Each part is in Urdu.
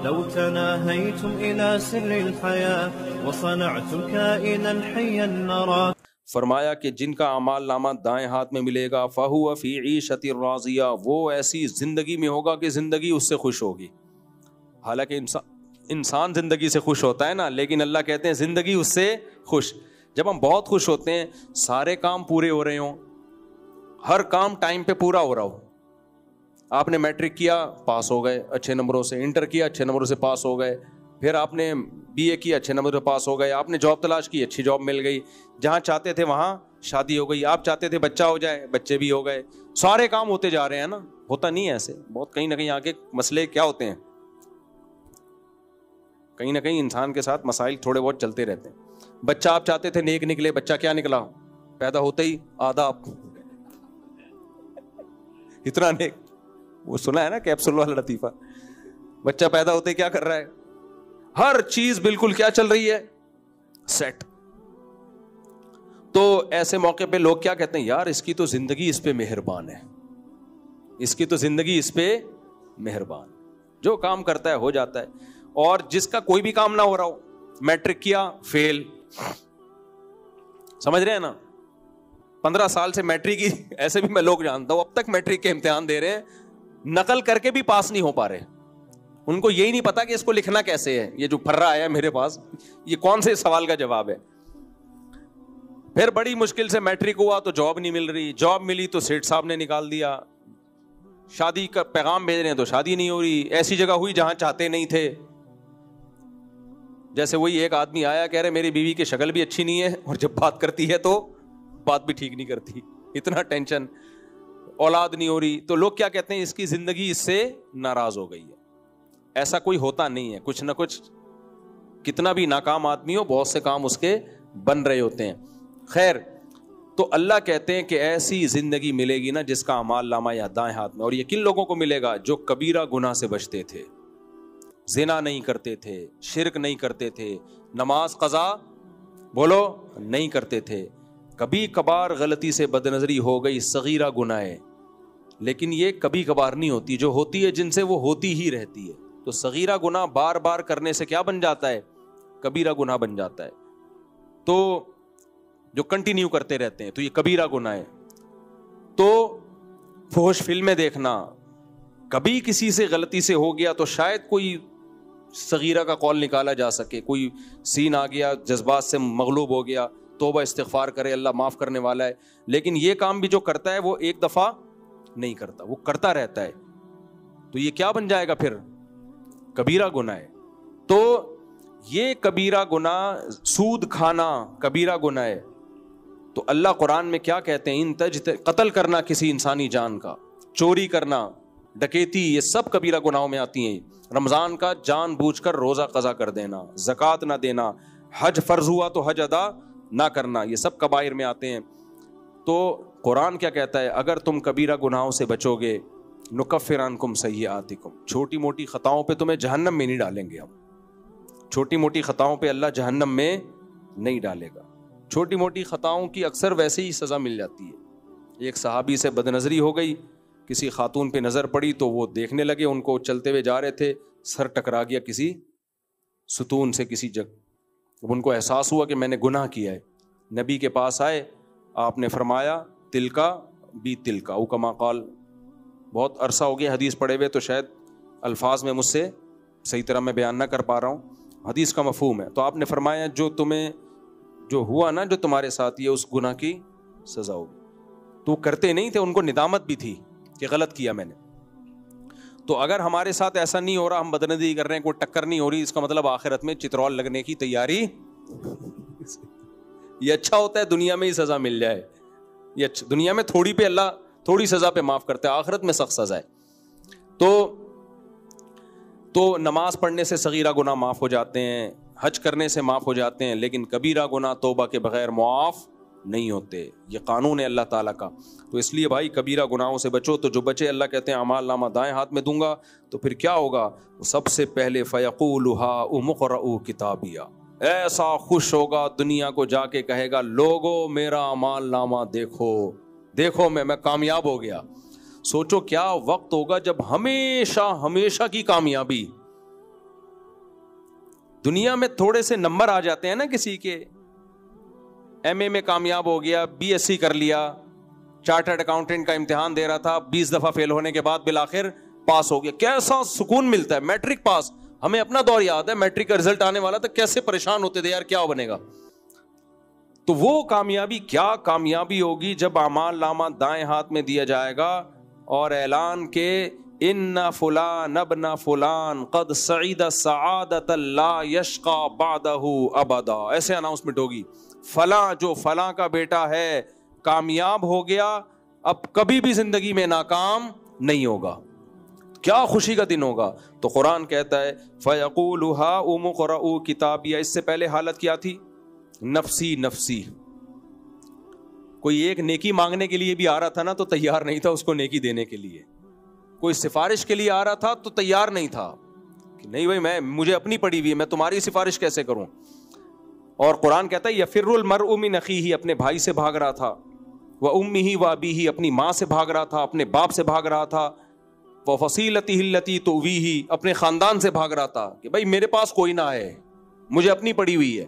لو تناهيتم إلى سر الحياة وصنعتم كائنا حيا نرى. فرمایا کہ جن کا اعمال نامہ دائیں ہاتھ میں ملے گا فَهُوَ فِي عِيشَةٍ رَاضِيَةٍ، وہ ایسی زندگی میں ہوگا کہ زندگی اس سے خوش ہوگی. حالانکہ انسان زندگی سے خوش ہوتا ہے نا، لیکن اللہ کہتے ہیں زندگی اس سے خوش. جب ہم بہت خوش ہوتے ہیں، سارے کام پورے ہو رہے ہوں، ہر کام ٹائم پہ پورا ہو رہا ہو. آپ نے میٹرک کیا، پاس ہو گئے اچھے نمبروں سے، انٹر کیا اچھے نمبروں سے پاس ہو گئے، پھر آپ نے بی اے کیا اچھے نمبر سے پاس ہو گئے، آپ نے جاب تلاش کی اچھی جاب مل گئی، جہاں چاہتے تھے وہاں شادی ہو گئی، آپ چاہتے تھے بچہ ہو جائے بچے بھی ہو گئے، سارے کام ہوتے جا رہے ہیں نا. ہوتا نہیں ہے ایسے، بہت کہیں نہ کہیں آگے مسئلے کیا ہوتے ہیں، کہیں نہ کہیں انسان کے ساتھ مسائل تھوڑے بہت چلتے رہتے ہیں. بچہ آپ چاہتے تھے نیک نکلے، بچہ کیا نکلا، پیدا ہوتے ہی آدھا اتنا نیک. وہ سنا ہے نا کیپسول والا لطیفہ، بچہ پیدا ہوتے ہی کیا کر رہا ہے، ہر چیز بالکل کیا چل رہی ہے، سیٹ. تو ایسے موقع پہ لوگ کیا کہتے ہیں، یار اس کی تو زندگی اس پہ مہربان ہے، اس کی تو زندگی اس پہ مہربان، جو کام کرتا ہے ہو جاتا ہے. اور جس کا کوئی بھی کام نہ ہو رہا ہو، میٹرک کیا فیل، سمجھ رہے ہیں نا، 15 سال سے میٹرک کی، ایسے بھی میں لوگ جانتا ہوں اب تک میٹرک کے امتحان دے رہے ہیں، نقل کر کے بھی پاس نہیں ہو پا رہے. ان کو یہی نہیں پتا کہ اس کو لکھنا کیسے ہے، یہ جو پھرا آیا میرے پاس یہ کون سے سوال کا جواب ہے. پھر بڑی مشکل سے میٹرک ہوا تو جاب نہیں مل رہی، جاب ملی تو سیٹ صاحب نے نکال دیا، شادی کا پیغام بھیج رہے ہیں تو شادی نہیں ہو رہی، ایسی جگہ ہوئی جہاں چاہتے نہیں تھے. جیسے وہی ایک آدمی آیا کہہ رہے میری بیوی کی شکل بھی اچھی نہیں ہے اور جب بات کرتی ہے تو بات بھی ٹھیک نہیں کرتی، اتنا ٹینشن، اولاد نہیں ہو رہی. تو لوگ کیا کہتے ہیں، اس کی زندگی اس سے ناراض ہو گئی ہے. ایسا کوئی ہوتا نہیں ہے، کچھ نہ کچھ، کتنا بھی ناکام آدمی ہو بہت سے کام اس کے بن رہے ہوتے ہیں. خیر، تو اللہ کہتے ہیں کہ ایسی زندگی ملے گی نا جس کا اعمال نامہ یا دائیں ہاتھ میں، اور یہ کن لوگوں کو ملے گا، جو کبیرہ گناہ سے بچتے تھے، زنا نہیں کرتے تھے، شرک نہیں کرتے تھے، نماز قضا بولو نہیں کرتے تھے، کبھی کبھار غلطی سے بد نظری ہو گئی صغیرہ گناہ ہے، لیکن یہ کبھی کبھار نہیں ہوتی، جو ہوتی ہے جن سے وہ ہوتی ہی رہتی ہے. تو صغیرہ گناہ بار بار کرنے سے کیا بن جاتا ہے، کبیرہ گناہ بن جاتا ہے. تو جو کنٹینیو کرتے رہتے ہیں تو یہ کبیرہ گناہ ہے. تو فحش فلمیں دیکھنا، کبھی کسی سے غلطی سے ہو گیا تو شاید کوئی صغیرہ کا قول نکالا جا سکے، کوئی سین آ گیا، جذبات سے مغلوب ہو گیا، توبہ استغفار کرے، اللہ معاف کرنے والا ہے. لیکن یہ کام بھی جو کرتا ہے وہ ایک دفعہ نہیں کرتا، وہ کرتا رہتا ہے، تو یہ کیا بن جائے گا پھر، کبیرہ گناہ ہے. تو یہ کبیرہ گناہ، سود کھانا کبیرہ گناہ ہے. تو اللہ قرآن میں کیا کہتے ہیں، قتل کرنا کسی انسانی جان کا، چوری کرنا، ڈکیتی، یہ سب کبیرہ گناہوں میں آتی ہیں. رمضان کا جان بوجھ کر روزہ قضا کر دینا، زکوٰۃ نہ دینا، حج فرض ہوا تو حج ادا نہ کرنا، یہ سب کبائر میں آتے ہیں. تو قرآن کیا کہتا ہے، اگر تم کبیرہ گناہوں سے بچو گے، نکفر عنکم سیئاتکم، چھوٹی موٹی خطاؤں پہ تمہیں جہنم میں نہیں ڈالیں گے. ہم چھوٹی موٹی خطاؤں پہ اللہ جہنم میں نہیں ڈالے گا. چھوٹی موٹی خطاؤں کی اکثر ویسے ہی سزا مل جاتی ہے. ایک صحابی سے بد نظری ہو گئی، کسی خاتون پہ نظر پڑی تو وہ دیکھنے لگے، ان کو چلتے ہوئے جا رہے تھے، سر ٹکرا گیا کسی ستون سے کسی جگہ. ان کو احساس ہوا کہ میں نے گناہ کیا ہے. نبی کے پاس آئے، آپ نے فرمایا تلکا بی تلکا او کما قال. بہت عرصہ ہو گیا حدیث پڑھے ہوئے، تو شاید الفاظ میں مجھ سے صحیح طرح میں بیان نہ کر پا رہا ہوں، حدیث کا مفہوم ہے. تو آپ نے فرمایا جو تمہیں جو ہوا نا، جو تمہارے ساتھ، یہ اس گناہ کی سزا ہوگی. تو کرتے نہیں تھے، ان کو ندامت بھی تھی کہ غلط کیا میں نے. تو اگر ہمارے ساتھ ایسا نہیں ہو رہا، ہم بدنظری کر رہے ہیں، کوئی ٹکر نہیں ہو رہی، اس کا مطلب آخرت میں چترول لگنے کی تیاری. یہ اچھا ہوتا ہے دنیا میں ہی سزا مل جائے، یہ دنیا میں تھوڑی پہ اللہ تھوڑی سزا پہ معاف کرتا ہے، آخرت میں سخت سزا ہے. تو نماز پڑھنے سے صغیرہ گناہ معاف ہو جاتے ہیں، حج کرنے سے معاف ہو جاتے ہیں، لیکن کبیرہ گناہ توبہ کے بغیر معاف نہیں ہوتے. یہ قانون ہے اللہ تعالیٰ کا. تو اس لیے بھائی کبیرہ گناہوں سے بچو. تو جو بچے، اللہ کہتے ہیں اعمال نامہ دائیں ہاتھ میں دوں گا، تو پھر کیا ہوگا، سب سے پہلے فیقول ہاؤم اقرؤوا کتابیہ، ایسا خوش ہوگا دنیا کو جا کے کہے گا لوگو میرا اعمال نامہ دیکھو دیکھو، میں کامیاب ہو گیا. سوچو کیا وقت ہوگا جب ہمیشہ ہمیشہ کی کامیابی دنیا میں تھوڑے سے نمبر آ جاتے ہیں نا کسی کے, ایم اے میں کامیاب ہو گیا, بی ایس سی کر لیا, چارٹرڈ اکاؤنٹنٹ کا امتحان دے رہا تھا, 20 دفعہ فیل ہونے کے بعد بالآخر پاس ہو گیا, کیسا سکون ملتا ہے. میٹرک پاس, ہمیں اپنا دور یاد ہے, میٹرک کا رزلٹ آنے والا تھا, کیسے پریشان ہوتے تھے یار کیا بنے گا. تو وہ کامیابی کیا کامیابی ہوگی جب اعمال نامہ دائیں ہاتھ میں دیا جائے گا اور اعلان کے ان فلان ابن فلان قد سعید سعادت لا یشقى بعدہ ابدا, ایسے اناؤنسمنٹ ہوگی, فلاں جو فلاں کا بیٹا ہے کامیاب ہو گیا, اب کبھی بھی زندگی میں ناکام نہیں ہوگا. کیا خوشی کا دن ہوگا. تو قرآن کہتا ہے فَيَقُولُ هَاؤُمُ اقْرَءُوا کتابیہ. اس سے پہلے حالت کیا تھی؟ نفسی نفسی. کوئی ایک نیکی مانگنے کے لیے بھی آ رہا تھا نا تو تیار نہیں تھا اس کو نیکی دینے کے لیے. کوئی سفارش کے لیے آ رہا تھا تو تیار نہیں تھا کہ نہیں بھائی مجھے اپنی پڑی ہوئی ہے, میں تمہاری سفارش کیسے کروں. اور قرآن کہتا ہے یفر المرء من اخیہ, اپنے بھائی سے بھاگ رہا تھا, وامہ وابیہ, اپنی ماں سے بھاگ رہا تھا, اپنے باپ سے بھاگ رہا تھا, وفصیلتہ التی تؤویہ, اپنے خاندان سے بھاگ رہا تھا کہ بھائی میرے پاس کوئی نہ ہے, مجھے اپنی پڑی ہوئی ہے.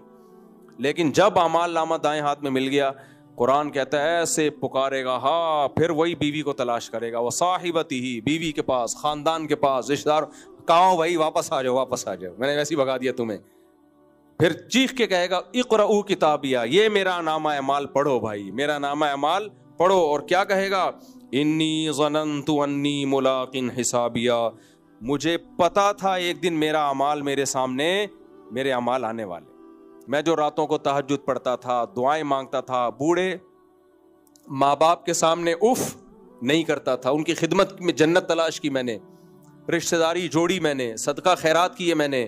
لیکن جب اعمال نامہ دائیں ہاتھ میں مل گیا, قرآن کہتا ہے ایسے پکارے گا, ہاں پھر وہی بیوی کو تلاش کرے گا, وصاحبتہ, بیوی کے پاس, خاندان کے پاس, رشتہ دار, کہاں بھائی واپس آ جاؤ واپس آ جاؤ, میں نے ویسے ہی بھگا دیا تمہیں. پھر چیخ کے کہے گا اقرؤوا کتابیہ, یہ میرا نامہ اعمال پڑھو بھائی, میرا نامہ اعمال پڑھو. اور کیا کہے گا انی ظننت انی ملاق حسابیہ, مجھے پتا تھا ایک دن میرا اعمال میرے سامنے, میرے اعمال آنے والے. میں جو راتوں کو تہجد پڑھتا تھا, دعائیں مانگتا تھا, بوڑھے ماں باپ کے سامنے اف نہیں کرتا تھا, ان کی خدمت میں جنت تلاش کی میں نے, رشتہ داری جوڑی میں نے, صدقہ خیرات کیے میں نے,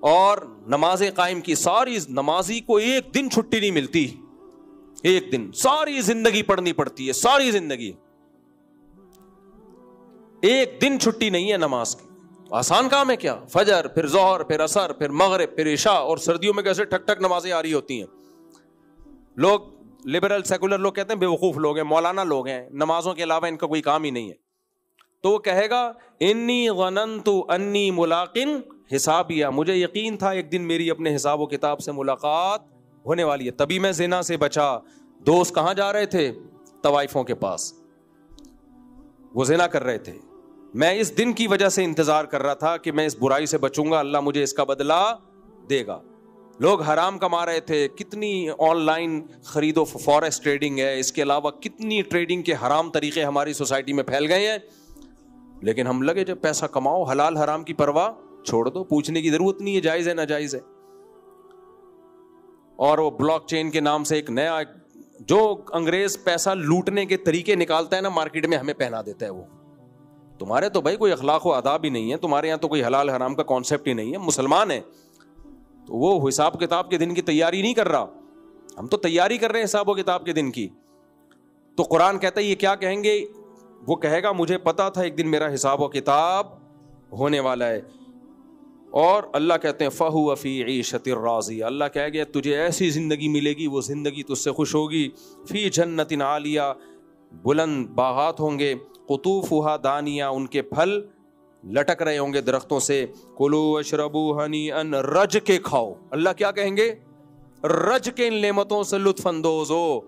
اور نمازیں قائم کی. ساری نمازی کو ایک دن چھٹی نہیں ملتی, ایک دن, ساری زندگی پڑھنی پڑتی ہے, ساری زندگی, ایک دن چھٹی نہیں ہے نماز کی. آسان کام ہے کیا, فجر پھر ظہر پھر عصر پھر مغرب پھر عشاء, اور سردیوں میں کیسے ٹھک ٹھک نمازیں آ رہی ہوتی ہیں. لوگ لبرل سیکولر لوگ کہتے ہیں بے وقوف لوگ ہیں, مولانا لوگ ہیں, نمازوں کے علاوہ ان کا کوئی کام ہی نہیں ہے. تو وہ کہے گا انی ظننت انی ملاق حسابیہ, مجھے یقین تھا ایک دن میری اپنے حساب و کتاب سے ملاقات ہونے والی ہے, تبھی میں زنا سے بچا. دوست کہاں جا رہے تھے؟ طوائفوں کے پاس, وہ زنا کر رہے تھے. میں اس دن کی وجہ سے انتظار کر رہا تھا کہ میں اس برائی سے بچوں گا, اللہ مجھے اس کا بدلہ دے گا. لوگ حرام کما رہے تھے, کتنی آن لائن خرید و فوریکس ٹریڈنگ ہے, اس کے علاوہ کتنی ٹریڈنگ کے حرام طریقے ہماری سوسائٹی میں پھیل گئے ہیں. لیکن ہم لگے جب پیسہ کماؤ, حلال حرام کی پرواہ چھوڑ دو, پوچھنے کی ضرورت نہیں ہے جائز ہے ناجائز ہے. اور وہ بلاک چین کے نام سے ایک نیا, جو انگریز پیسہ لوٹنے کے طریقے نکالتا ہے نا مارکیٹ میں, ہمیں پہنا دیتا ہے. وہ تمہارے تو بھائی کوئی اخلاق و آداب ہی نہیں ہے, تمہارے یہاں تو کوئی حلال حرام کا کانسیپٹ ہی نہیں ہے, مسلمان ہے. تو وہ حساب کتاب کے دن کی تیاری نہیں کر رہا, ہم تو تیاری کر رہے ہیں حساب و کتاب کے دن کی. تو قرآن کہتا ہے یہ کیا کہیں گے, وہ کہے گا مجھے پتا تھا ایک دن میرا حساب و کتاب ہونے والا ہے. اور اللہ کہتے ہیں فَهُوَ فِي عِيشَةٍ رَاضِيَةٍ, اللہ کہے گا تجھے ایسی زندگی ملے گی, وہ زندگی تجھ سے خوش ہوگی. فِي جَنَّةٍ عَالِيَةٍ, بلند باغات ہوں گے, قطوفها دانیہ, ان کے پھل لٹک رہے ہوں گے درختوں سے. کلوا واشربوا ہنیئا, رج کے کھاؤ. اللہ کیا کہیں گے, رج کے ان نعمتوں سے لطف اندوز ہو.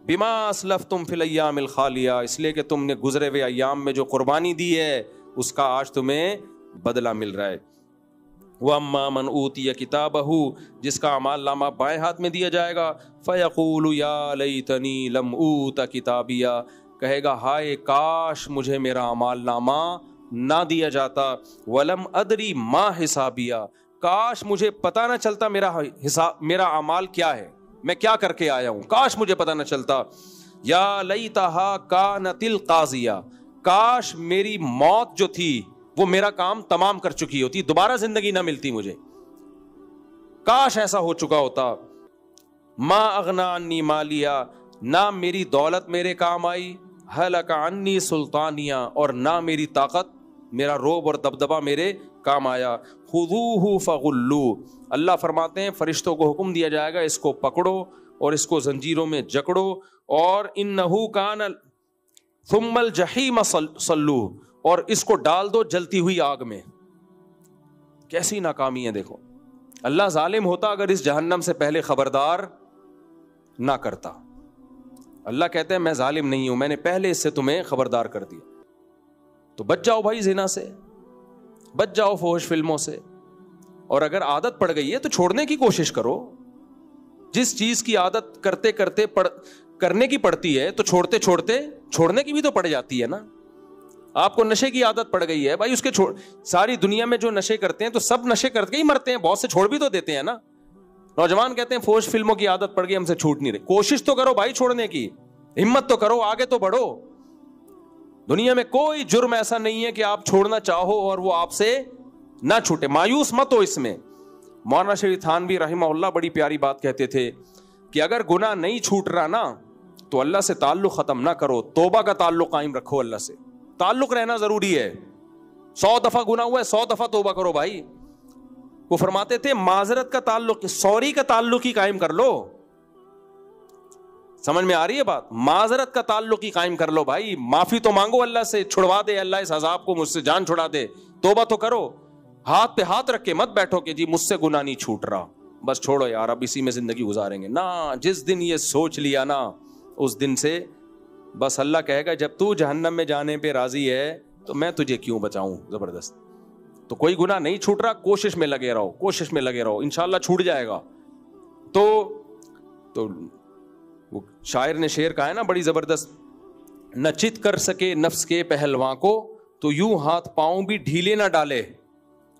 بما اسلفتم فی الایام الخالیہ, اس لیے کہ تم نے گزرے ہوئے ایام میں جو قربانی دی ہے اس کا آج تمہیں بدلہ مل رہا ہے. وَأَمَّا مَنْ أُوتِيَ كِتَابَهُ, جس کا اعمال نامہ بائیں ہاتھ میں دیا جائے گا, فَيَقُولُ يَا لَيْتَنِي لَمْ أُوتَ كِتَابِيَهْ, کہے گا ہائے کاش مجھے میرا اعمال نامہ نہ دیا جاتا. وَلَمْ أَدْرِ مَا حِسَابِيَهْ, کاش مجھے پتہ نہ چلتا میرا اعمال کیا ہے, میں کیا کر کے آیا ہوں, کاش مجھے پتہ نہ چلتا. یا لیتہا کانت القاضیہ, کاش میری موت جو تھی وہ میرا کام تمام کر چکی ہوتی, دوبارہ زندگی نہ ملتی مجھے, کاش ایسا ہو چکا ہوتا. ما اغنی عنی مالیہ, نہ میری دولت میرے کام آئی. ہلک عنی سلطانیہ, اور نہ میری طاقت, میرا روب اور دبدبہ میرے کام آیا. خذوہ فغلوہ, اللہ فرماتے ہیں فرشتوں کو حکم دیا جائے گا اس کو پکڑو اور اس کو زنجیروں میں جکڑو. اور انہ کان ثم الجحیم صلوہ, اور اس کو ڈال دو جلتی ہوئی آگ میں. کیسی ناکامی ہے دیکھو, اللہ ظالم ہوتا اگر اس جہنم سے پہلے خبردار نہ کرتا. اللہ کہتے ہیں میں ظالم نہیں ہوں, میں نے پہلے اس سے تمہیں خبردار کر دیا. تو بچ جاؤ بھائی زنا سے, بچ جاؤ فحش فلموں سے, اور اگر عادت پڑ گئی ہے تو چھوڑنے کی کوشش کرو. جس چیز کی عادت کرتے کرتے کرنے کی پڑتی ہے تو چھوڑتے چھوڑتے چھوڑنے کی بھی تو پڑ جاتی ہے نا. آپ کو نشے کی عادت پڑ گئی ہے بھائی, اس کے ساری دنیا میں جو نشے کرتے ہیں تو سب نشے کر کے ہی مرتے ہیں, بہت سے چھوڑ بھی تو دیتے ہیں نا. نوجوان کہتے ہیں فحش فلموں کی عادت پڑ گئی, ہم سے چھوٹ نہیں رہی. کوشش تو کرو بھائی چھوڑنے کی, ہمت تو کرو, آگے تو بڑھو. دنیا میں کوئی جرم ایسا نہیں ہے کہ آپ چھوڑنا چاہو اور وہ آپ سے نہ چھوٹے. مایوس مت ہو اس میں. مولانا شریف تھانوی رحمہ اللہ بڑی پیاری بات کہتے تھے کہ اگر گناہ نہیں چھوٹ رہا نا تو اللہ سے تعلق ختم نہ کرو, توبہ کا تعلق قائم رکھو. اللہ سے تعلق رہنا ضروری ہے. 100 دفعہ گناہ ہوا ہے, 100 دفعہ توبہ کرو بھائی. وہ فرماتے تھے معذرت کا تعلق, سوری کا تعلق ہی قائم کر لو. سمجھ میں آ رہی ہے بات؟ معذرت کا تعلق ہی قائم کر لو بھائی. معافی تو مانگو اللہ سے, چھڑوا دے اللہ اس عذاب کو, مجھ سے جان چھڑا دے. توبہ تو کرو. ہاتھ پہ ہاتھ رکھ کے مت بیٹھو کہ جی مجھ سے گناہ نہیں چھوٹ رہا, بس چھوڑو یار اب اسی میں زندگی گزاریں گے. نہ, جس دن یہ سوچ لیا نا اس دن سے بس اللہ کہے گا جب تو جہنم میں جانے پہ راضی ہے تو میں تجھے کیوں بچاؤں زبردست. تو کوئی گناہ نہیں چھوٹ رہا, کوشش میں لگے رہو, کوشش میں لگے رہو, انشاءاللہ چھوٹ جائے گا. تو وہ شاعر نے شعر کہا ہے نا بڑی زبردست, نہ چت کر سکے نفس کے پہلوان کو تو یوں ہاتھ پاؤں بھی ڈھیلے نہ ڈالے.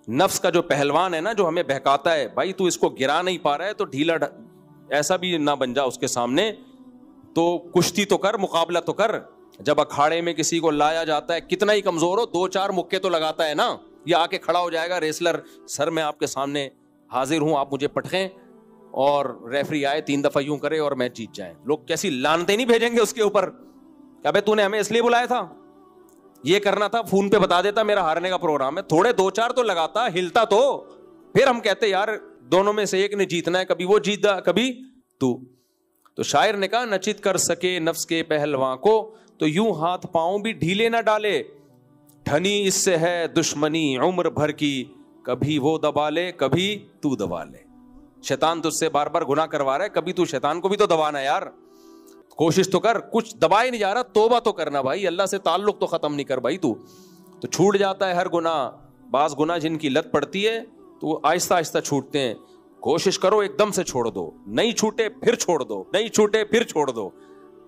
نفس کا جو پہلوان ہے نا جو ہمیں بہکاتا ہے, بھائی تو اس کو گرا نہیں پا رہا ہے تو ڈھیلا ایسا بھی نہ بن جا اس کے سامنے. تو کشتی تو کر, مقابلہ تو کر. جب اکھاڑے میں کسی کو لایا جاتا ہے کتنا ہی کمزور ہو 2-4 مکے تو لگاتا ہے نا. یہ آ کے کھڑا ہو جائے گا ریسلر, سر میں آپ کے سامنے حاضر ہوں, آپ مجھے پٹخیں, اور ریفری آئے 3 دفعہ یوں کرے اور میچ جیت جائیں. لوگ کیسی لعنتیں نہیں بھیجیں گے اس کے اوپر کہ ابے تو نے ہمیں اس لیے بلایا تھا, یہ کرنا تھا, فون پہ بتا دیتا میرا ہارنے کا پروگرام ہے. تھوڑے 2-4 تو لگاتا, ہلتا تو پھر ہم کہتے یار دونوں میں سے ایک نے جیتنا ہے, کبھی وہ جیتا کبھی تو. تو شاعر نے کہا نہ چت کر سکے نفس کے پہلواں کو تو یوں ہاتھ پاؤں بھی ڈھیلے نہ ڈالے. ٹھنی اس سے ہے دشمنی عمر بھر کی, کبھی وہ دبا لے کبھی تو دبا لے. شیطان تجھ سے بار بار گناہ کروا رہا ہے, کبھی تو شیطان کو بھی تو دبانا ہے یار. کوشش تو کر, کچھ دبائے نہیں جا رہا, توبہ تو کرنا بھائی, اللہ سے تعلق تو ختم نہیں کر بھائی. تو چھوٹ جاتا ہے ہر گناہ. بعض گناہ جن کی لت پڑتی ہے تو وہ آہستہ آہستہ چھوٹتے ہیں. کوشش کرو ایک دم سے چھوڑ دو, نہیں چھوٹے پھر چھوڑ دو, نہیں چھوٹے پھر چھوڑ دو.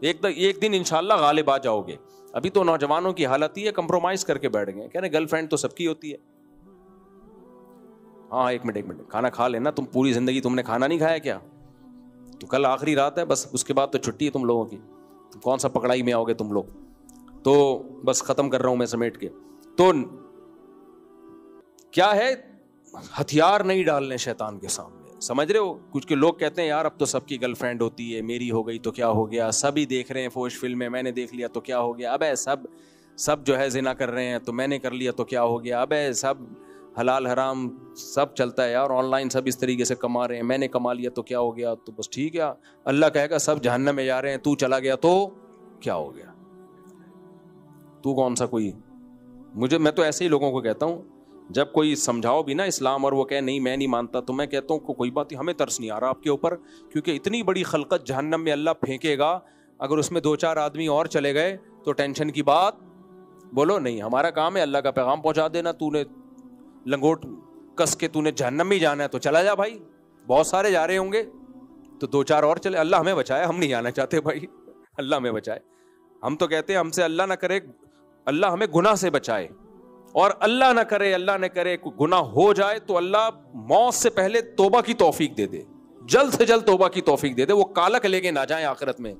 ایک دن انشاءاللہ غالب آ جاؤ گے. ابھی تو نوجوانوں کی حالت ہی ہے کمپرومائز کر کے بیٹھ گئے, کہہ رہے گرل فرینڈ تو سب کی ہوتی ہے. ہاں ایک منٹ کھانا کھا لینا, تم پوری زندگی تم نے کھانا نہیں کھایا کیا؟ تو کل آخری رات ہے بس, اس کے بعد تو چھٹی ہے تم لوگوں کی. کون سا پکڑائی میں آؤ گے تم لوگ؟ تو بس ختم کر رہا ہوں میں سمیٹ کے. تو کیا ہے, ہتھیار نہیں ڈالنے شیطان کے سامنے, سمجھ رہے ہو؟ کچھ کے لوگ کہتے ہیں یار اب تو سب کی گرل فرینڈ ہوتی ہے, میری ہو گئی تو کیا ہو گیا, سبھی دیکھ رہے ہیں فحش فلمیں, میں نے دیکھ لیا تو کیا ہو گیا, اب سب جو ہے زنا کر رہے ہیں تو میں نے کر لیا تو کیا ہو گیا, اب سب حلال حرام سب چلتا ہے یار, آن لائن سب اس طریقے سے کما رہے ہیں, میں نے کما لیا تو کیا ہو گیا, تو بس ٹھیک ہے. اللہ کہے گا سب جہنم میں جا رہے ہیں, تو چلا گیا تو کیا ہو گیا, تو کون سا کوئی. میں تو ایسے ہی لوگوں کو کہتا ہوں, جب کوئی سمجھاؤ بھی نا اسلام اور وہ کہے نہیں میں نہیں مانتا, تو میں کہتا ہوں کوئی بات نہیں, ہمیں ترس نہیں آ رہا آپ کے اوپر, کیونکہ اتنی بڑی خلقت جہنم میں اللہ پھینکے گا, اگر اس میں 2-4 آدمی اور چلے گئے تو ٹینشن کی بات بولو نہیں. ہمارا کام ہے اللہ کا پیغام پہنچا دینا. تو نے لنگوٹ کس کے تو نے جہنم میں جانا ہے تو چلا جا بھائی, بہت سارے جا رہے ہوں گے تو 2-4 اور چلے. اللہ ہمیں بچائے, ہم نہیں جانا چاہتے بھائی, اللہ ہمیں بچائے. ہم تو کہتے ہیں ہم سے اللہ نہ کرے, اللہ ہمیں گناہ سے بچائے, اور اللہ نہ کرے گناہ ہو جائے تو اللہ موت سے پہلے توبہ کی توفیق دے دے, جلد سے جلد توبہ کی توفیق دے دے, وہ کالک لے کے نہ جائیں آخرت میں,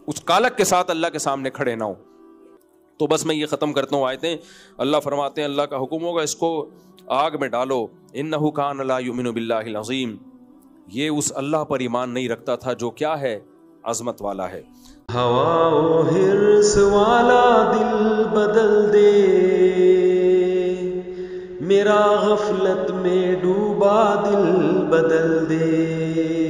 اس کالک کے ساتھ اللہ کے سامنے کھڑے نہ ہو. تو بس میں یہ ختم کرتا ہوں آیتیں. اللہ فرماتے ہیں اللہ کا حکم ہوگا اس کو آگ میں ڈالو, انہ کان لا یؤمن باللہ العظیم, یہ اس اللہ پر ایمان نہیں رکھتا تھا جو کیا ہے, عظمت والا ہے. ہوا و حرص والا دل بدل دے, میرا غفلت میں ڈوبا دل بدل دے.